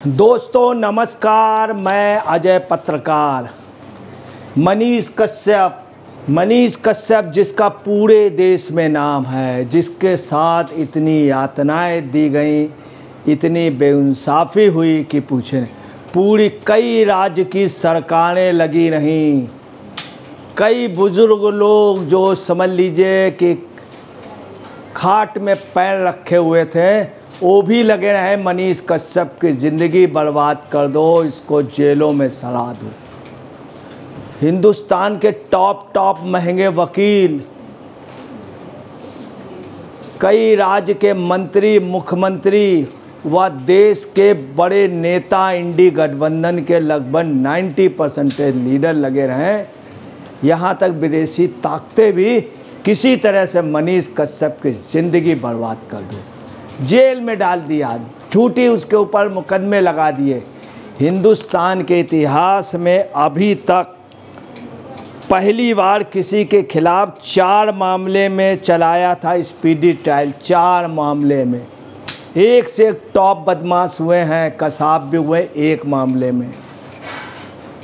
दोस्तों नमस्कार, मैं अजय पत्रकार। मनीष कश्यप जिसका पूरे देश में नाम है, जिसके साथ इतनी यातनाएं दी गई, इतनी बेइंसाफ़ी हुई कि पूछे नहीं। पूरी कई राज्य की सरकारें लगी रहीं, कई बुज़ुर्ग लोग जो समझ लीजिए कि खाट में पैर रखे हुए थे, वो भी लगे रहे मनीष कश्यप की ज़िंदगी बर्बाद कर दो, इसको जेलों में सड़ा दो। हिंदुस्तान के टॉप महंगे वकील, कई राज्य के मंत्री, मुख्यमंत्री व देश के बड़े नेता, इंडी गठबंधन के लगभग 90% लीडर लगे रहे। यहाँ तक विदेशी ताकतें भी किसी तरह से मनीष कश्यप की ज़िंदगी बर्बाद कर दो, जेल में डाल दिया, झूठी उसके ऊपर मुकदमे लगा दिए। हिंदुस्तान के इतिहास में अभी तक पहली बार किसी के खिलाफ 4 मामले में चलाया था स्पीडी ट्रायल। 4 मामले में एक से एक टॉप बदमाश हुए हैं, कसाब भी हुए एक मामले में,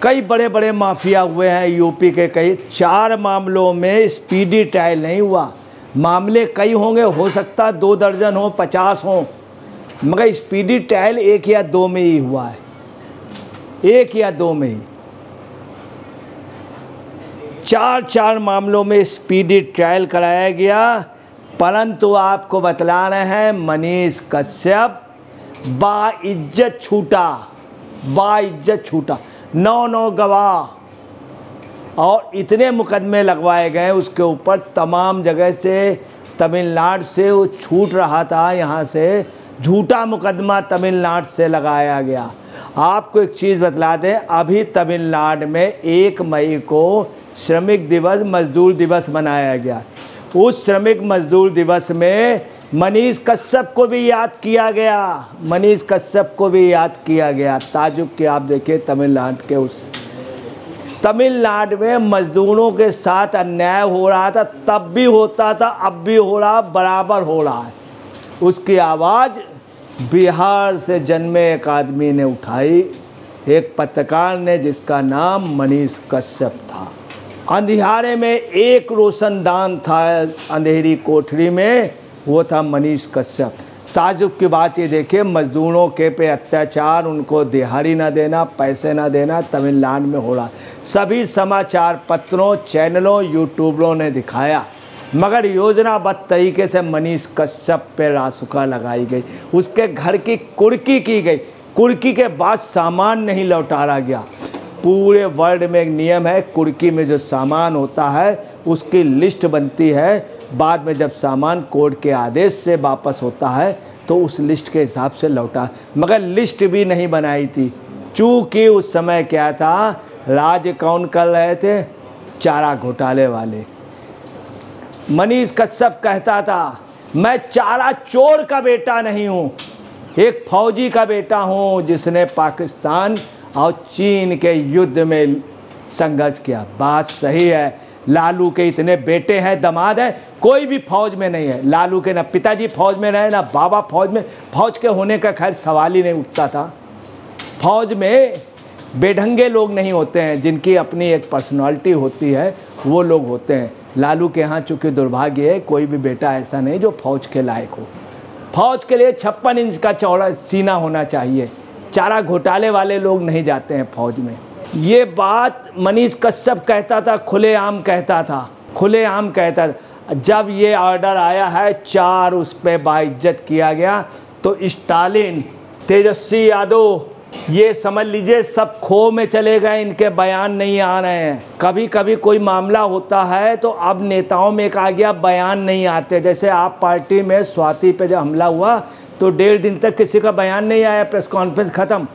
कई बड़े बड़े माफिया हुए हैं यूपी के। कई 4 मामलों में स्पीडी ट्रायल नहीं हुआ। मामले कई होंगे, हो सकता 2 दर्जन हो, 50 हो, मगर स्पीडी ट्रायल 1 या 2 में ही हुआ है, 1 या 2 में ही। 4 मामलों में स्पीडी ट्रायल कराया गया। परंतु आपको बतला रहे हैं, मनीष कश्यप बाइज्जत छूटा। 9 गवाह और इतने मुकदमे लगवाए गए उसके ऊपर, तमाम जगह से, तमिलनाडु से वो छूट रहा था, यहाँ से झूठा मुकदमा तमिलनाडु से लगाया गया। आपको एक चीज़ बतला दें, अभी तमिलनाडु में 1 मई को श्रमिक दिवस, मजदूर दिवस मनाया गया। उस श्रमिक मजदूर दिवस में मनीष कश्यप को भी याद किया गया। ताजुब कि आप देखिए, तमिलनाडु में मजदूरों के साथ अन्याय हो रहा था, तब भी होता था, अब भी हो रहा, बराबर हो रहा है। उसकी आवाज़ बिहार से जन्मे एक आदमी ने उठाई, एक पत्रकार ने, जिसका नाम मनीष कश्यप था। अंधियारे में एक रोशनदान था, अंधेरी कोठरी में, वो था मनीष कश्यप। ताजुब की बात ये देखिए, मजदूरों के पे अत्याचार, उनको दिहाड़ी ना देना, पैसे ना देना तमिलनाडु में हो रहा। सभी समाचार पत्रों, चैनलों, यूट्यूबरों ने दिखाया, मगर योजनाबद्ध तरीके से मनीष कश्यप पे रासुका लगाई गई। उसके घर की कुर्की की गई। कुर्की के बाद सामान नहीं लौटाया गया। पूरे वर्ल्ड में एक नियम है, कुर्की में जो सामान होता है उसकी लिस्ट बनती है। बाद में जब सामान कोर्ट के आदेश से वापस होता है तो उस लिस्ट के हिसाब से लौटा, मगर लिस्ट भी नहीं बनाई थी। चूँकि उस समय क्या था, राज कौन कर रहे थे? चारा घोटाले वाले। मनीष कश्यप कहता था, मैं चारा चोर का बेटा नहीं हूँ, एक फौजी का बेटा हूँ जिसने पाकिस्तान और चीन के युद्ध में संघर्ष किया। बात सही है। लालू के इतने बेटे हैं, दामाद हैं, कोई भी फौज में नहीं है। लालू के ना पिताजी फौज में रहे, ना बाबा फौज में। फौज के होने का खैर सवाल ही नहीं उठता था। फौज में बेढंगे लोग नहीं होते हैं, जिनकी अपनी एक पर्सनालिटी होती है, वो लोग होते हैं। लालू के यहाँ चूँकि दुर्भाग्य है, कोई भी बेटा ऐसा नहीं जो फौज के लायक हो। फौज के लिए 56 इंच का चौड़ा सीना होना चाहिए। चारा घोटाले वाले लोग नहीं जाते हैं फौज में। ये बात मनीष कश्यप कहता था, खुलेआम कहता था। जब ये ऑर्डर आया है, 4 उस पर बाइज्जत किया गया, तो स्टालिन, तेजस्वी यादव, ये समझ लीजिए सब खो में चले गए, इनके बयान नहीं आ रहे हैं। कभी कभी कोई मामला होता है तो अब नेताओं में एक आ गया, बयान नहीं आते। जैसे आप पार्टी में स्वाति पे जब हमला हुआ तो 1.5 दिन तक किसी का बयान नहीं आया, प्रेस कॉन्फ्रेंस ख़त्म।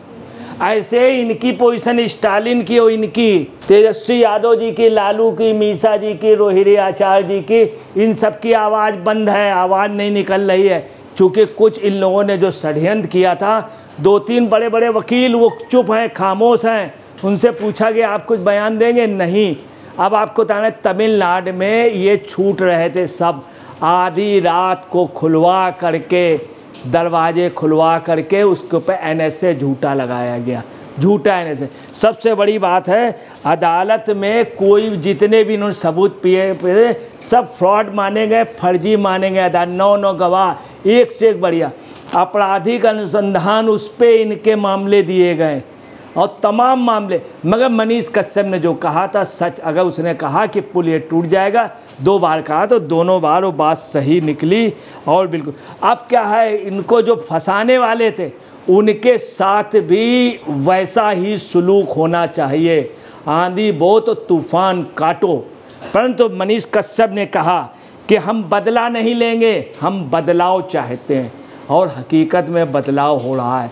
ऐसे इनकी पोजीशन, स्टालिन की और इनकी, तेजस्वी यादव जी की, लालू की, मीसा जी की, रोहिणी आचार्य जी की, इन सब की आवाज़ बंद है, आवाज़ नहीं निकल रही है। चूँकि कुछ इन लोगों ने जो षड्यंत्र किया था, 2-3 बड़े बड़े वकील वो चुप हैं, खामोश हैं। उनसे पूछा गया आप कुछ बयान देंगे? नहीं। अब आपको बताना, तमिलनाडु में ये छूट रहे थे सब। आधी रात को खुलवा करके दरवाजे खुलवा करके उसके ऊपर NSA झूठा लगाया गया, झूठा NSA। सबसे बड़ी बात है, अदालत में कोई जितने भी इन्होंने सबूत पिए सब फ्रॉड माने गए, फर्जी माने गए। 9 गवाह एक से एक बढ़िया, आपराधिक अनुसंधान उस पर इनके मामले दिए गए और तमाम मामले। मगर मनीष कश्यप ने जो कहा था सच, अगर उसने कहा कि पुल ये टूट जाएगा, 2 बार कहा तो दोनों बार वो बात सही निकली। और बिल्कुल अब क्या है, इनको जो फंसाने वाले थे उनके साथ भी वैसा ही सलूक होना चाहिए। आंधी बो तो तूफान काटो। परंतु मनीष कश्यप ने कहा कि हम बदला नहीं लेंगे, हम बदलाव चाहते हैं। और हकीकत में बदलाव हो रहा है।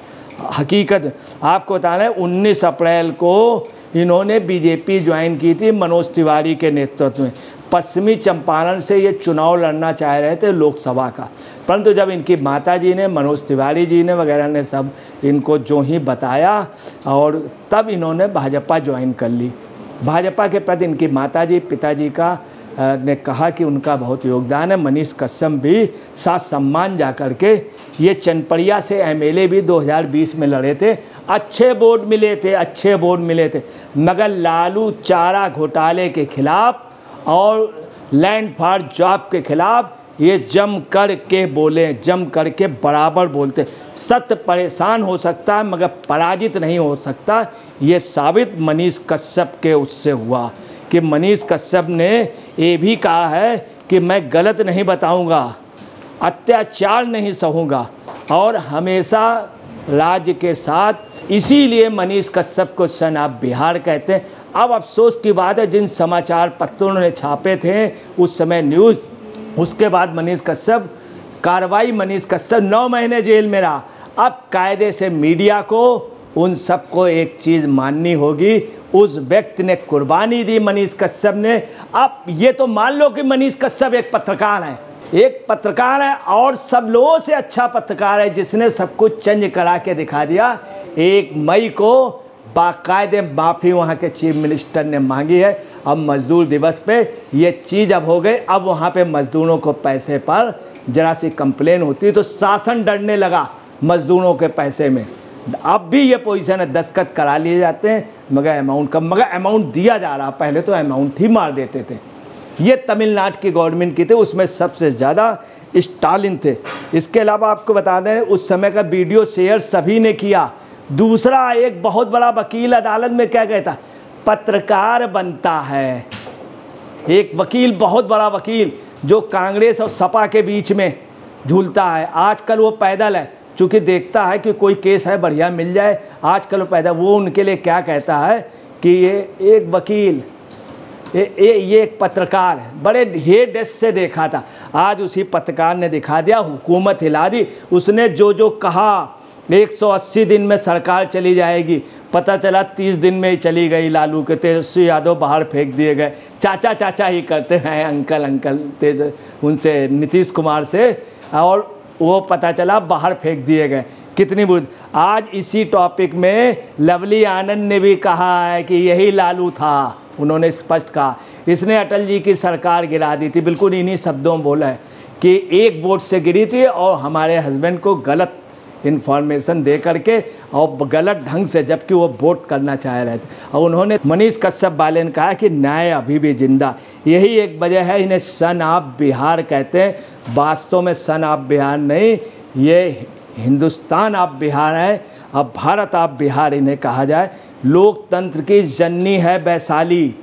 हकीकत आपको बताना है, 19 अप्रैल को इन्होंने बीजेपी ज्वाइन की थी मनोज तिवारी के नेतृत्व में। पश्चिमी चंपारण से ये चुनाव लड़ना चाह रहे थे लोकसभा का, परंतु जब इनकी माताजी ने, मनोज तिवारी जी ने वगैरह ने सब इनको जो ही बताया और तब इन्होंने भाजपा ज्वाइन कर ली। भाजपा के प्रति इनकी माताजी, पिताजी का ने कहा कि उनका बहुत योगदान है। मनीष कश्यप भी साथ सम्मान जा कर के, ये चनपड़िया से MLA भी 2020 में लड़े थे, अच्छे वोट मिले थे, अच्छे वोट मिले थे। मगर लालू चारा घोटाले के खिलाफ और लैंड फॉर जॉब के खिलाफ ये जम कर के बोले, जम कर के बराबर बोलते। सत्य परेशान हो सकता है मगर पराजित नहीं हो सकता। ये साबित मनीष कश्यप के उससे हुआ कि मनीष कश्यप ने ये भी कहा है कि मैं गलत नहीं बताऊंगा, अत्याचार नहीं सहूँगा और हमेशा राज्य के साथ। इसीलिए मनीष कश्यप को सन ऑफ बिहार कहते हैं। अब अफसोस की बात है, जिन समाचार पत्रों ने छापे थे उस समय न्यूज़, उसके बाद मनीष कश्यप कार्रवाई, मनीष कश्यप 9 महीने जेल में रहा। अब कायदे से मीडिया को उन सबको एक चीज़ माननी होगी, उस व्यक्ति ने कुर्बानी दी मनीष कश्यप ने। अब ये तो मान लो कि मनीष कश्यप एक पत्रकार है, एक पत्रकार है और सब लोगों से अच्छा पत्रकार है, जिसने सब कुछ चेंज करा के दिखा दिया। 1 मई को बाकायदे माफ़ी वहाँ के चीफ मिनिस्टर ने मांगी है। अब मजदूर दिवस पे ये चीज़ अब हो गई। अब वहाँ पे मजदूरों को पैसे पर जरा सी कंप्लेन होती तो शासन डरने लगा मजदूरों के पैसे में। अब भी ये पोजीशन है, दस्तखत करा लिए जाते हैं मगर अमाउंट कम, मगर अमाउंट दिया जा रहा। पहले तो अमाउंट ही मार देते थे। ये तमिलनाडु की गवर्नमेंट की थे, उसमें सबसे ज़्यादा स्टालिन थे। इसके अलावा आपको बता दें उस समय का वीडियो शेयर सभी ने किया। दूसरा, एक बहुत बड़ा वकील अदालत में क्या कहता, पत्रकार बनता है। एक वकील, बहुत बड़ा वकील जो कांग्रेस और सपा के बीच में झूलता है, आजकल वो पैदल है, चूँकि देखता है कि कोई केस है बढ़िया मिल जाए, आजकल वो पैदल। वो उनके लिए क्या कहता है कि ये एक वकील, ये एक पत्रकार है। बड़े ढेर डेस्क से देखा था, आज उसी पत्रकार ने दिखा दिया, हुकूमत हिला दी। उसने जो जो कहा 180 दिन में सरकार चली जाएगी, पता चला 30 दिन में ही चली गई। लालू के तेजस्वी यादव बाहर फेंक दिए गए। चाचा चाचा ही करते हैं, अंकल अंकल उनसे, नीतीश कुमार से, और वो पता चला बाहर फेंक दिए गए। कितनी बुरी। आज इसी टॉपिक में लवली आनंद ने भी कहा है कि यही लालू था। उन्होंने स्पष्ट कहा, इसने अटल जी की सरकार गिरा दी थी। बिल्कुल इन्हीं शब्दों में बोला है कि एक वोट से गिरी थी और हमारे हस्बैंड को गलत इन्फॉर्मेशन दे करके और गलत ढंग से, जबकि वो वोट करना चाह रहे थे। और उन्होंने, मनीष कश्यप वाले ने कहा कि न्याय अभी भी जिंदा। यही एक वजह है इन्हें सन ऑफ बिहार कहते हैं। वास्तव में सन ऑफ बिहार नहीं, ये हिंदुस्तान ऑफ बिहार है। अब भारत ऑफ बिहार इन्हें कहा जाए। लोकतंत्र की जननी है वैशाली,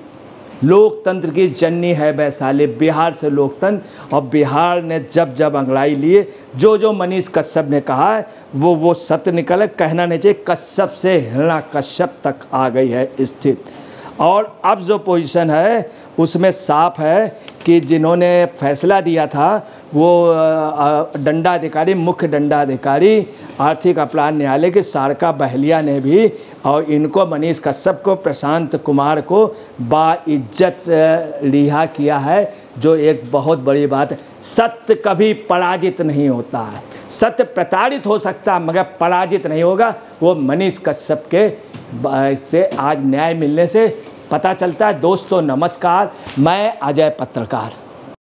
लोकतंत्र की जननी है वैशाली। बिहार से लोकतंत्र, और बिहार ने जब जब अंगड़ाई लिए, जो जो मनीष कश्यप ने कहा है वो सत्य निकले। कहना नहीं चाहिए, कश्यप से हिरणा कश्यप तक आ गई है स्थिति। और अब जो पोजीशन है उसमें साफ है कि जिन्होंने फैसला दिया था वो दंडाधिकारी, मुख्य दंडाधिकारी आर्थिक अपराध न्यायालय के सारका बहलिया ने भी, और इनको मनीष कश्यप को, प्रशांत कुमार को बाइज्जत रिहा किया है, जो एक बहुत बड़ी बात है। सत्य कभी पराजित नहीं होता है। सत्य प्रताड़ित हो सकता है मगर पराजित नहीं होगा। वो मनीष कश्यप के से आज न्याय मिलने से पता चलता है। दोस्तों नमस्कार, मैं अजय पत्रकार।